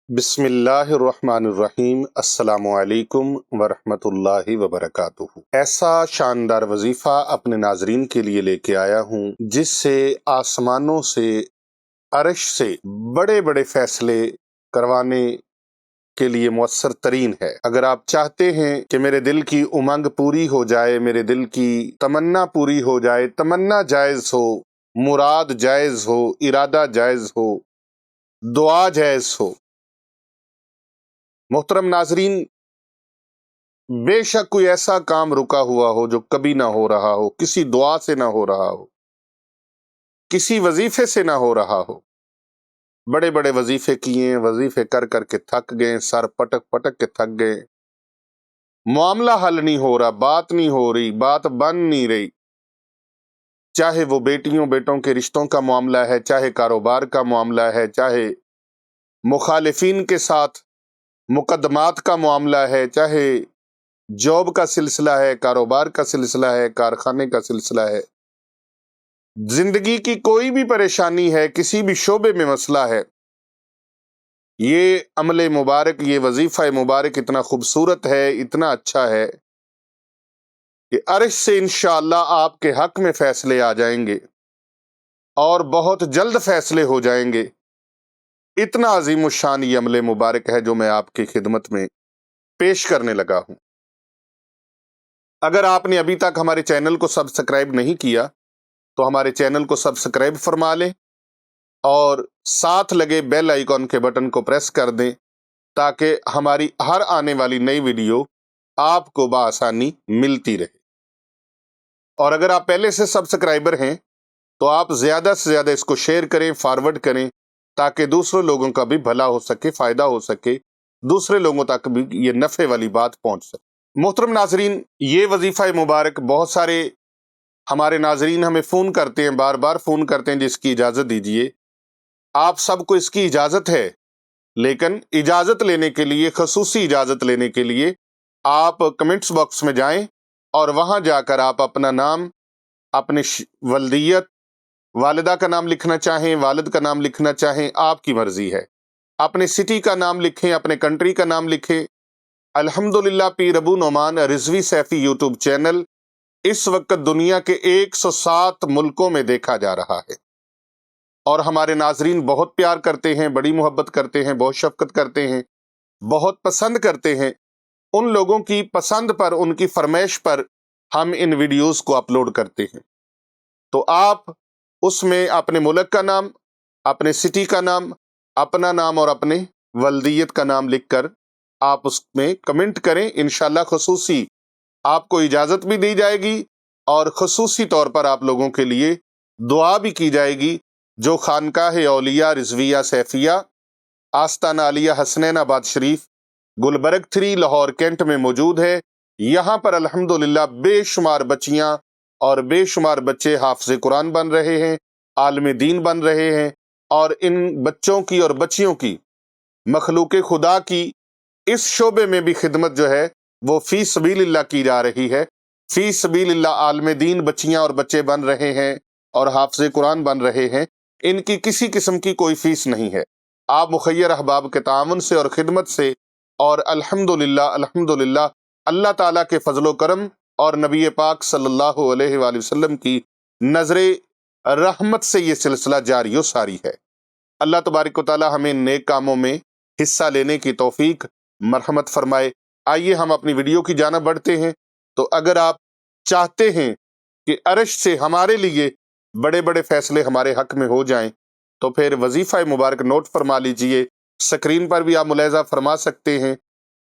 بسم اللہ الرحمن الرحیم۔ السلام علیکم ورحمۃ وبرکاتہ۔ ایسا شاندار وظیفہ اپنے ناظرین کے لیے لے کے آیا ہوں جس سے آسمانوں سے، عرش سے بڑے بڑے فیصلے کروانے کے لیے مؤثر ترین ہے۔ اگر آپ چاہتے ہیں کہ میرے دل کی امنگ پوری ہو جائے، میرے دل کی تمنا پوری ہو جائے، تمنا جائز ہو، مراد جائز ہو، ارادہ جائز ہو، دعا جائز ہو، محترم ناظرین، بے شک کوئی ایسا کام رکا ہوا ہو جو کبھی نہ ہو رہا ہو، کسی دعا سے نہ ہو رہا ہو، کسی وظیفے سے نہ ہو رہا ہو۔ بڑے بڑے وظیفے کیے، وظیفے کر کر کے تھک گئے، سر پٹک پٹک کے تھک گئے، معاملہ حل نہیں ہو رہا، بات نہیں ہو رہی، بات بن نہیں رہی، چاہے وہ بیٹیوں بیٹوں کے رشتوں کا معاملہ ہے، چاہے کاروبار کا معاملہ ہے، چاہے مخالفین کے ساتھ مقدمات کا معاملہ ہے، چاہے جاب کا سلسلہ ہے، کاروبار کا سلسلہ ہے، کارخانے کا سلسلہ ہے، زندگی کی کوئی بھی پریشانی ہے، کسی بھی شعبے میں مسئلہ ہے، یہ عمل مبارک، یہ وظیفہ مبارک اتنا خوبصورت ہے، اتنا اچھا ہے کہ عرش سے انشاءاللہ آپ کے حق میں فیصلے آ جائیں گے اور بہت جلد فیصلے ہو جائیں گے۔ اتنا عظیم الشان یہ عمل مبارک ہے جو میں آپ کی خدمت میں پیش کرنے لگا ہوں۔ اگر آپ نے ابھی تک ہمارے چینل کو سبسکرائب نہیں کیا تو ہمارے چینل کو سبسکرائب فرما لیں اور ساتھ لگے بیل آئیکن کے بٹن کو پریس کر دیں تاکہ ہماری ہر آنے والی نئی ویڈیو آپ کو بآسانی ملتی رہے۔ اور اگر آپ پہلے سے سبسکرائبر ہیں تو آپ زیادہ سے زیادہ اس کو شیئر کریں، فارورڈ کریں تاکہ دوسرے لوگوں کا بھی بھلا ہو سکے، فائدہ ہو سکے، دوسرے لوگوں تک بھی یہ نفع والی بات پہنچ سکے۔ محترم ناظرین، یہ وظیفہ مبارک بہت سارے ہمارے ناظرین ہمیں فون کرتے ہیں، بار بار فون کرتے ہیں جس کی اجازت دیجئے۔ آپ سب کو اس کی اجازت ہے، لیکن اجازت لینے کے لیے، خصوصی اجازت لینے کے لیے آپ کمنٹس باکس میں جائیں اور وہاں جا کر آپ اپنا نام، اپنی ولدیت، والدہ کا نام لکھنا چاہیں، والد کا نام لکھنا چاہیں، آپ کی مرضی ہے۔ اپنے سٹی کا نام لکھیں، اپنے کنٹری کا نام لکھیں۔ الحمدللہ پیر ابو نعمان رضوی سیفی یوٹیوب چینل اس وقت دنیا کے 107 ملکوں میں دیکھا جا رہا ہے، اور ہمارے ناظرین بہت پیار کرتے ہیں، بڑی محبت کرتے ہیں، بہت شفقت کرتے ہیں، بہت پسند کرتے ہیں۔ ان لوگوں کی پسند پر، ان کی فرمائش پر ہم ان ویڈیوز کو اپلوڈ کرتے ہیں۔ تو آپ اس میں اپنے ملک کا نام، اپنے سٹی کا نام، اپنا نام اور اپنے ولدیت کا نام لکھ کر آپ اس میں کمنٹ کریں۔ انشاءاللہ خصوصی آپ کو اجازت بھی دی جائے گی اور خصوصی طور پر آپ لوگوں کے لیے دعا بھی کی جائے گی، جو خانقاہ اولیاء رضویہ سیفیہ، آستانہ عالیہ حسنین آباد شریف، گلبرگ 3 لاہور کینٹ میں موجود ہے۔ یہاں پر الحمدللہ بے شمار بچیاں اور بے شمار بچے حافظ قرآن بن رہے ہیں، عالم دین بن رہے ہیں، اور ان بچوں کی اور بچیوں کی، مخلوق خدا کی اس شعبے میں بھی خدمت جو ہے وہ فی سبیل اللہ کی جا رہی ہے۔ فی سبیل اللہ عالم دین بچیاں اور بچے بن رہے ہیں اور حافظ قرآن بن رہے ہیں۔ ان کی کسی قسم کی کوئی فیس نہیں ہے۔ آپ مخیر احباب کے تعاون سے اور خدمت سے، اور الحمدللہ اللہ تعالیٰ کے فضل و کرم اور نبی پاک صلی اللہ علیہ وآلہ وسلم کی نظر رحمت سے یہ سلسلہ جاری و ساری ہے۔ اللہ تبارک و تعالیٰ ہمیں نیک کاموں میں حصہ لینے کی توفیق مرحمت فرمائے۔ آئیے ہم اپنی ویڈیو کی جانب بڑھتے ہیں۔ تو اگر آپ چاہتے ہیں کہ عرش سے ہمارے لیے بڑے بڑے فیصلے ہمارے حق میں ہو جائیں تو پھر وظیفہ مبارک نوٹ فرما لیجئے۔ سکرین پر بھی آپ ملاحظہ فرما سکتے ہیں۔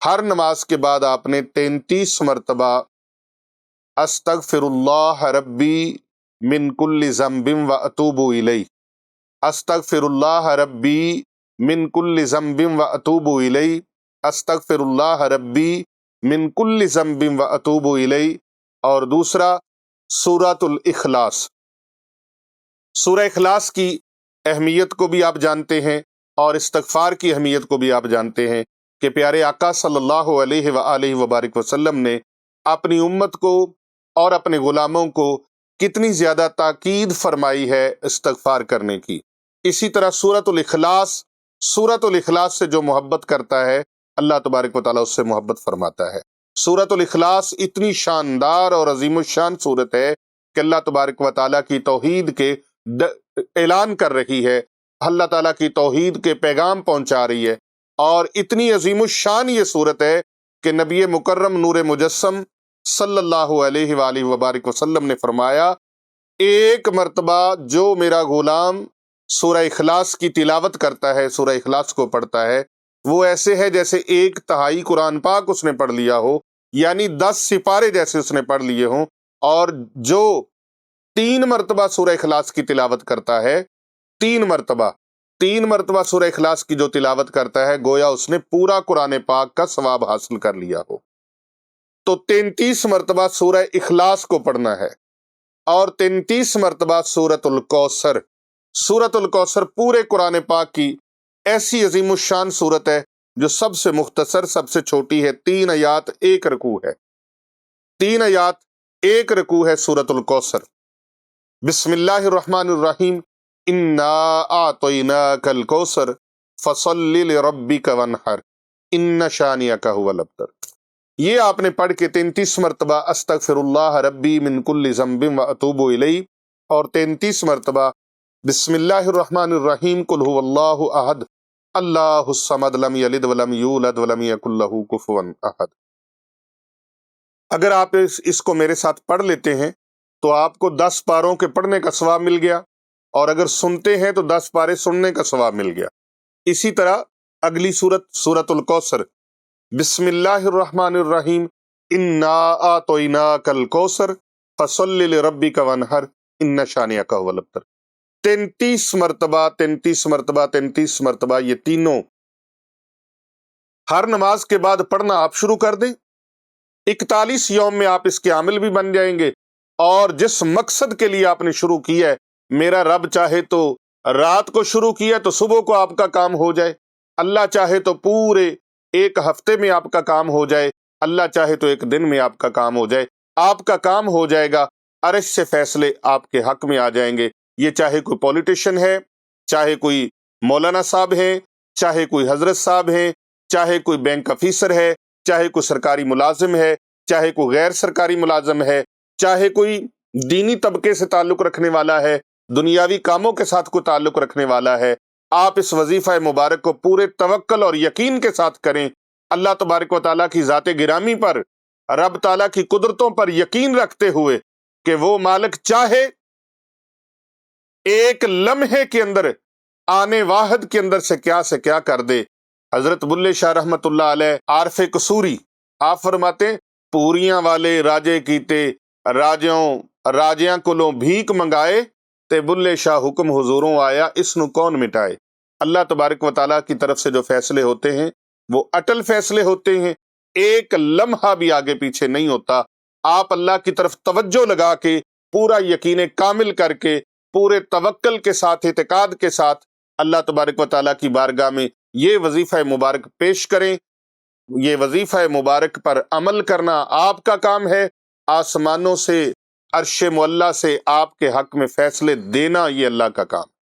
ہر نماز کے بعد آپ نے 33 مرتبہ استغفر اللہ ربی من کل ذنب و اتوب الیہ، استغفر اللہ ربی من کل ذنب و اتوب الیہ، استغفر اللہ ربی من کل ذنب و اتوب الیہ۔ اور دوسرا سورۃ الاخلاص۔ سورہ اخلاص کی اہمیت کو بھی آپ جانتے ہیں اور استغفار کی اہمیت کو بھی آپ جانتے ہیں کہ پیارے آقا صلی اللہ علیہ وآلہ وبارک وسلم نے اپنی امت کو اور اپنے غلاموں کو کتنی زیادہ تاکید فرمائی ہے استغفار کرنے کی۔ اسی طرح سورۃ الاخلاص سورۃ الاخلاص سے جو محبت کرتا ہے اللہ تبارک و تعالیٰ اس سے محبت فرماتا ہے۔ سورۃ الاخلاص اتنی شاندار اور عظیم الشان سورت ہے کہ اللہ تبارک و تعالیٰ کی توحید کے اعلان کر رہی ہے، اللہ تعالیٰ کی توحید کے پیغام پہنچا رہی ہے، اور اتنی عظیم الشان یہ سورت ہے کہ نبی مکرم نور مجسم صلی اللہ علیہ وآلہ وبارک وسلم نے فرمایا، ایک مرتبہ جو میرا غلام سورہ اخلاص کی تلاوت کرتا ہے، سورہ اخلاص کو پڑھتا ہے، وہ ایسے ہے جیسے ایک تہائی قرآن پاک اس نے پڑھ لیا ہو، یعنی 10 سپارے جیسے اس نے پڑھ لیے ہوں۔ اور جو 3 مرتبہ سورہ اخلاص کی تلاوت کرتا ہے، 3 مرتبہ سورہ اخلاص کی جو تلاوت کرتا ہے، گویا اس نے پورا قرآن پاک کا ثواب حاصل کر لیا ہو۔ تو 33 مرتبہ سورہ اخلاص کو پڑھنا ہے، اور 33 مرتبہ سورۃ الکوثر۔ سورۃ الکوثر پورے قرآن پاک کی ایسی عظیم الشان سورت ہے جو سب سے مختصر، سب سے چھوٹی ہے، 3 آیات 1 رکوع ہے، 3 آیات 1 رکوع ہے سورۃ الکوثر۔ بسم اللہ الرحمن الرحیم، انا اعطیناک الکوثر فصل لربک وانحر ان شانئک ھو الابتر۔ یہ آپ نے پڑھ کے 33 مرتبہ استغفر اللہ ربی من کل ذنب واتوب الیہ، اور 33 مرتبہ بسم اللہ الرحمن الرحیم قل ھو اللہ احد اللہ الصمد لم یلد ولم یولد ولم یکن لہ کفوا احد۔ اگر آپ اس کو میرے ساتھ پڑھ لیتے ہیں تو آپ کو 10 پاروں کے پڑھنے کا ثواب مل گیا، اور اگر سنتے ہیں تو 10 پارے سننے کا ثواب مل گیا۔ اسی طرح اگلی سورت سورۃ الکوثر، بسم اللہ الرحمن الرحیم، انا اعطیناک الکوثر فصل لربک وانحر ان شانئک ھو الابتر۔ 33 مرتبہ یہ تینوں ہر نماز کے بعد پڑھنا آپ شروع کر دیں، 41 یوم میں آپ اس کے عامل بھی بن جائیں گے، اور جس مقصد کے لیے آپ نے شروع کیا ہے، میرا رب چاہے تو رات کو شروع کیا تو صبح کو آپ کا کام ہو جائے، اللہ چاہے تو پورے ایک ہفتے میں آپ کا کام ہو جائے، اللہ چاہے تو ایک دن میں آپ کا کام ہو جائے، آپ کا کام ہو جائے گا، عرش سے فیصلے آپ کے حق میں آ جائیں گے۔ یہ چاہے کوئی پولیٹیشین ہے، چاہے کوئی مولانا صاحب ہیں، چاہے کوئی حضرت صاحب ہیں، چاہے کوئی بینک آفیسر ہے، چاہے کوئی سرکاری ملازم ہے، چاہے کوئی غیر سرکاری ملازم ہے، چاہے کوئی دینی طبقے سے تعلق رکھنے والا ہے، دنیاوی کاموں کے ساتھ کوئی تعلق رکھنے والا ہے، آپ اس وظیفہ مبارک کو پورے توکل اور یقین کے ساتھ کریں، اللہ تبارک و تعالیٰ کی ذات گرامی پر، رب تعالیٰ کی قدرتوں پر یقین رکھتے ہوئے کہ وہ مالک چاہے ایک لمحے کے اندر آنے واحد کے اندر سے کیا کر دے۔ حضرت بلے شاہ رحمت اللہ علیہ عارف قصوری آپ فرماتے ہیں، پوریاں والے راجے کیتے راجیاں کولوں بھیک منگائے، تے بلے شاہ حکم حضوروں آیا اس نو کون مٹائے۔ اللہ تبارک و تعالیٰ کی طرف سے جو فیصلے ہوتے ہیں وہ اٹل فیصلے ہوتے ہیں، ایک لمحہ بھی آگے پیچھے نہیں ہوتا۔ آپ اللہ کی طرف توجہ لگا کے، پورا یقین کامل کر کے، پورے توکل کے ساتھ، اعتقاد کے ساتھ اللہ تبارک و تعالیٰ کی بارگاہ میں یہ وظیفہ مبارک پیش کریں۔ یہ وظیفہ مبارک پر عمل کرنا آپ کا کام ہے، آسمانوں سے، عرش معلیٰ سے آپ کے حق میں فیصلے دینا یہ اللہ کا کام ہے۔